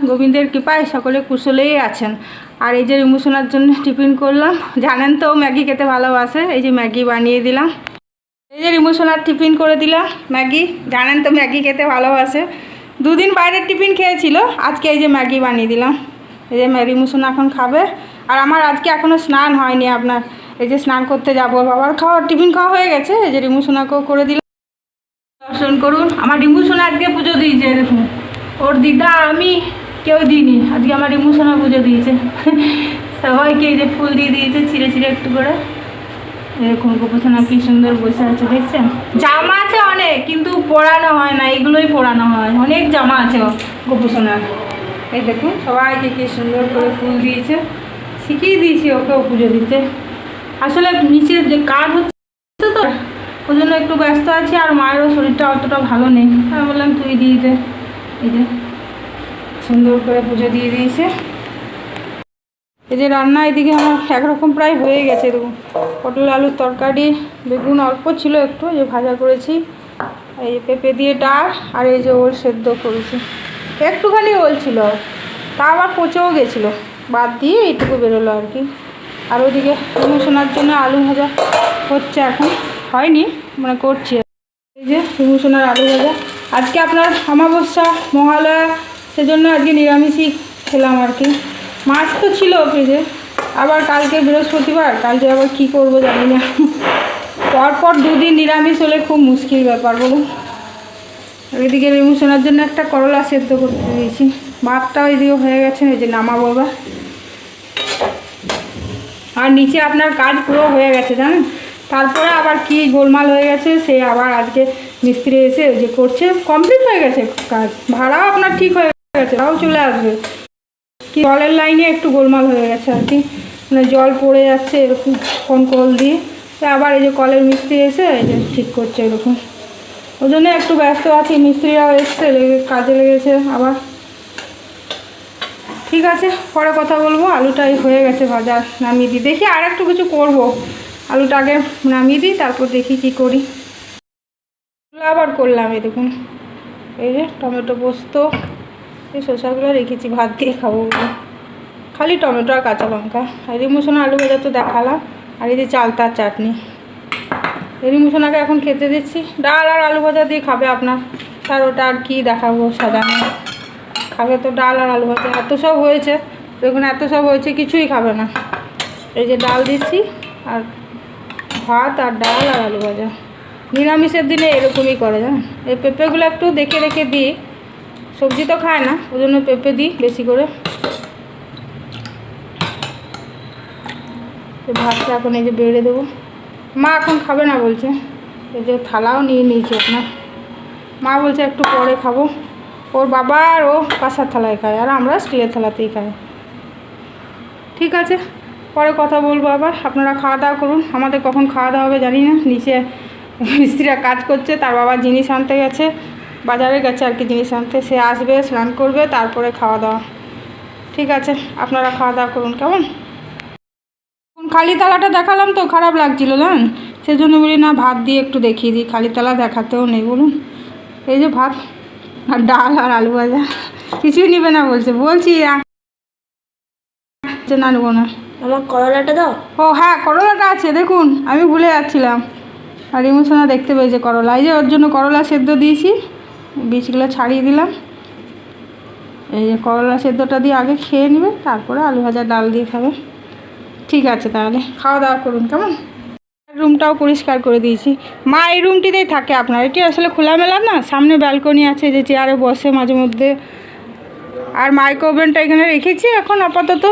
গোবিন্দের কৃপায় সকলে কুশলেই আছেন। আর এই যে রিমুসোনার জন্য টিফিন করলাম, জানেন তো ম্যাগি খেতে ভালোবাসে, এই যে ম্যাগি বানিয়ে দিলাম। এই যে রিমুসোনার টিফিন করে দিলাম ম্যাগি, জানেন তো ম্যাগি খেতে ভালোবাসে, দুদিন বাইরের টিফিন খেয়েছিল, আজকে এই যে ম্যাগি বানিয়ে দিলাম। এই যে রিমুসোনা এখন খাবে। আর আমার আজকে এখনও স্নান হয়নি, আপনার এই যে স্নান করতে যাবো, বাবার টিফিন খাওয়া হয়ে গেছে, এই যে রিমুসোনাকেও করে দিলাম। দর্শন করুন, আমার রিমুসোনা আজকে পুজো দিয়েছে, দেখুন ওর দিদা আমি কেউ দিইনি, আজকে আমার রিমুসোনা পুজো দিয়েছে। সবাইকে এই যে ফুল দিয়ে দিয়েছে ছিঁড়ে ছিঁড়ে একটু করে। এরকম গোপুসোনা কি সুন্দর বসে আছে, দেখছেন? জামা আছে অনেক, কিন্তু পরানো হয় না, এগুলোই পরানো হয়, অনেক জামা আছে গোপুসোনার। এই দেখুন সবাইকে কি সুন্দর করে ফুল দিয়েছে, শিখিয়ে দিয়েছি ওকেও পুজো দিতে। আসলে নিচের যে কাজ হচ্ছে তো, ওই জন্য একটু ব্যস্ত আছি, আর মায়েরও শরীরটা অতটা ভালো নেই, আমি বললাম তুই দিয়ে দে। এই যে সুন্দর করে পুজো দিয়ে দিয়েছে। এই যে রান্না এদিকে আমার একরকম প্রায় হয়ে গেছে, দেখুন পটল আলুর তরকারি, বেগুন অল্প ছিল একটু, যে ভাজা করেছি, এই যে পেঁপে দিয়ে ডাল, আর এই যে ওল সেদ্ধ করেছি, একটুখানি ওল ছিল, তা আবার পচেও গেছিলো, বাদ দিয়ে এইটুকু বেরোলো আর কি। আর ওইদিকে রিমুসোনার জন্য আলু ভাজা হচ্ছে, এখন হয়নি মানে করছি। এই যে রিমুসোনার আলু ভাজা, আজকে আপনার অমাবস্যা মহালয়া, সেজন্য আজকে নিরামিষই খেলাম আর কি। মাছ তো ছিল ফ্রিজে, আবার কালকে বৃহস্পতিবার, কালকে আবার কি করব জানি না, পরপর দুদিন নিরামিষ হলে খুব মুশকিল ব্যাপার বলুন। এদিকে রিমুসোনার জন্য একটা করলা সেদ্ধ করতে দিয়েছি, ভাতটাও এদিকে হয়ে গেছে, এই যে নামাবো এবার। আর নিচে আপনার কাজ পুরো হয়ে গেছে জানেন, তারপরে আবার কি গোলমাল হয়ে গেছে, সে আবার আজকে মিস্ত্রি এসে যে করছে, কমপ্লিট হয়ে গেছে কাজ, ভাড়াও আপনার ঠিক হয়ে গেছে, তাও চলে আসবে। কি জলের লাইনে একটু গোলমাল হয়ে গেছে আর কি, মানে জল পড়ে যাচ্ছে এরকম কোন কল দিয়ে, আবার এই যে কলের মিস্ত্রি এসে এই যে ঠিক করছে এরকম, ওই জন্য একটু ব্যস্ত আছি। মিস্ত্রিরাও এসছে, কাজে লেগেছে আবার। ঠিক আছে, পরে কথা বলবো। আলুটা হয়ে গেছে ভাজা, নামিয়ে দিই, দেখি আর একটু কিছু করব, আলুটা আগে নামিয়ে দিই, তারপর দেখি কি করি। আবার করলাম, এই দেখুন এই যে টমেটো পোস্ত, এই শসাগুলো রেখেছি ভাত দিয়ে খাবো, খালি টমেটো আর কাঁচা লঙ্কা। আর রিমুসোনা আলু ভাজা তো দেখালাম, আর এই যে চালতার চাটনি, রিমুসোনাকে এখন খেতে দিচ্ছি। ডাল আর আলু ভাজা দিয়ে খাবে আপনার, আর ওটা আর কি দেখাবো সাজানো, খাবে তো ডাল আর আলু ভাজা। এত সব হয়েছে দেখুন, এত সব হয়েছে, কিছুই খাবে না। এই যে ডাল দিচ্ছি, আর ভাত আর ডাল আর আলু ভাজা। নিরামিষের দিনে এরকমই করে জানেন। এই পেঁপেগুলো একটু দেখে দেখে দিই, সবজি তো খায় না, ওই জন্য পেঁপে দিই বেশি করে। ভাতটা এখন এই যে বেড়ে দেবো, মা এখন খাবে না বলছে, এই যে থালাও নিয়ে নিয়েছি আপনার, মা বলছে একটু পরে খাবো। ওর বাবা আর ও কাঁসার থালায় খায়, আর আমরা স্টিলের থালাতেই খাই। ঠিক আছে, পরে কথা বলবো আবার। আপনারা খাওয়া দাওয়া করুন, আমাদের কখন খাওয়া দাওয়া হবে জানি না। নিচে মিস্ত্রিরা কাজ করছে, তার বাবা জিনিস আনতে গেছে, বাজারে গেছে আর কি জিনিস আনতে, সে আসবে, স্নান করবে, তারপরে খাওয়া দাওয়া। ঠিক আছে, আপনারা খাওয়া দাওয়া করুন কেমন। খালি থালাটা দেখালাম তো খারাপ লাগছিল জানেন, সেজন্য বলি না ভাত দিয়ে একটু দেখিয়ে দিই, খালি থালা দেখাতেও নেই বলুন। এই যে ভাত আর ডাল আর আলু ভাজা, কিছুই নেবে না বলছে, বলছি না নেবো না। আমার করলাটা দাও। ও হ্যাঁ, করলাটা আছে দেখুন, আমি ভুলে যাচ্ছিলাম। আর রিমুসোনা দেখতে পেয়েছে করলা, এই যে ওর জন্য করলা সেদ্ধ দিয়েছি, বীজগুলো ছাড়িয়ে দিলাম। এই যে করলা সেদ্ধটা দিয়ে আগে খেয়ে নেবে, তারপরে আলু ভাজা ডাল দিয়ে খাবে। ঠিক আছে, তাহলে খাওয়া দাওয়া করুন কেমন। রুমটাও পরিষ্কার করে দিয়েছি, মা এই রুমটিতেই থাকে আপনার, এটি আসলে খোলামেলা না, সামনে ব্যালকনি আছে, যে চেয়ারে বসে মাঝে মধ্যে। আর মাইক্রো ওভেনটা এখানে রেখেছি এখন আপাতত,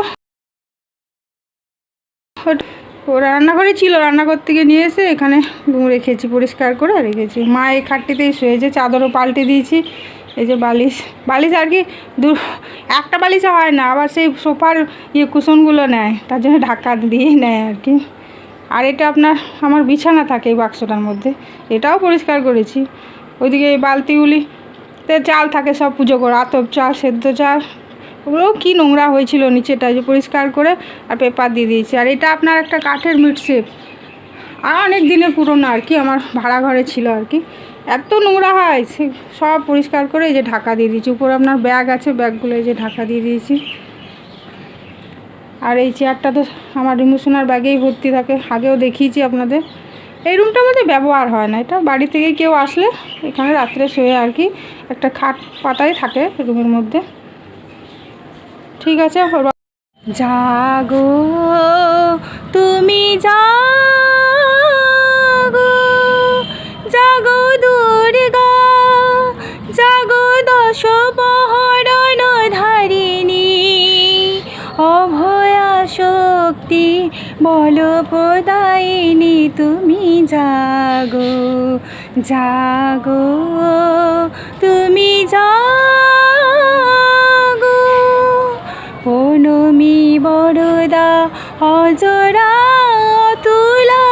ও রান্নাঘরে ছিল, রান্নাঘর থেকে নিয়ে এসে এখানে রেখেছি, পরিষ্কার করে রেখেছি। মা এই খাটটিতেই শুয়েছে, চাদরও পাল্টে দিয়েছি। এই যে বালিশ, বালিশ আর কি একটা বালিশে হয় না, আবার সেই সোফার কুশনগুলো নেয়, তার জন্য ঢাকা দিয়েই নেয় আর কি। আর এটা আপনার আমার বিছানা থাকে এই বাক্সটার মধ্যে, এটাও পরিষ্কার করেছি। ওইদিকে এই বালতিগুলিতে চাল থাকে সব পুজো করা, আতপ চাল, সেদ্ধ চাল, ওগুলোও কী নোংরা হয়েছিল নিচেটা, যে পরিষ্কার করে আর পেপার দিয়ে দিয়েছি। আর এটা আপনার একটা কাঠের মিটশেপ, আর অনেক দিনের পুরনো আর কি, আমার ভাড়া ঘরে ছিল আর কি। এত নোংরা হয়, সে সব পরিষ্কার করে এই যে ঢাকা দিয়ে দিয়েছি। উপরে আপনার ব্যাগ আছে, ব্যাগগুলো এই যে ঢাকা দিয়ে দিয়েছি। আর এই চেয়ারটা তো আমার রিমোশনার ব্যাগেই ভর্তি থাকে, আগেও দেখিয়েছি আপনাদের। এই রুমটার মধ্যে ব্যবহার হয় না, এটা বাড়ি থেকে কেউ আসলে এখানে রাত্রে শুয়ে আর কি, একটা খাট পাতাই থাকে রুমের মধ্যে। ঠিক আছে, জাগো তুমি জাগো, জাগো দুর্গা, জাগো দশ প্রহরণ ধারিণী, অভয়া শক্তি বল প্রদায়িনী, তুমি জাগো, জাগো তুমি জাগো, প্রণমী বরদা অজরা অতুলা,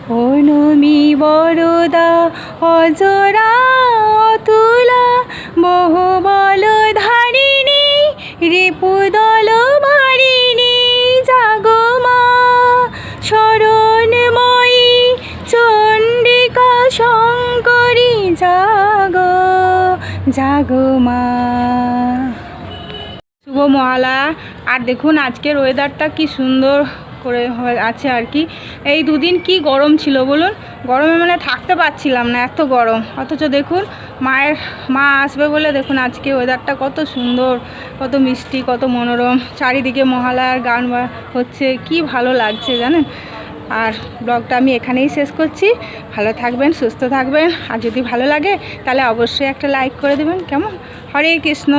প্রণমী বরদা অজরা অতুলা, বহু বল ধারিণী রিপুদল ভারিণী, জাগো মা শরণময়ী চণ্ডিকা শঙ্করী, জাগো, জাগো মা। শুভ মহালয়া। আর দেখুন আজকের ওয়েদারটা কি সুন্দর করে আছে আর কি। এই দুদিন কি গরম ছিল বলুন, গরমে মানে থাকতে পারছিলাম না, এত গরম। অথচ দেখুন মা আসবে বলে দেখুন আজকে ওয়েদারটা কত সুন্দর, কত মিষ্টি, কত মনোরম, চারিদিকে মহালয়ার গান হচ্ছে, কি ভালো লাগছে জানেন। আর ব্লগটা আমি এখানেই শেষ করছি। ভালো থাকবেন, সুস্থ থাকবেন। আর যদি ভালো লাগে তাহলে অবশ্যই একটা লাইক করে দেবেন, কেমন। হরে কৃষ্ণ।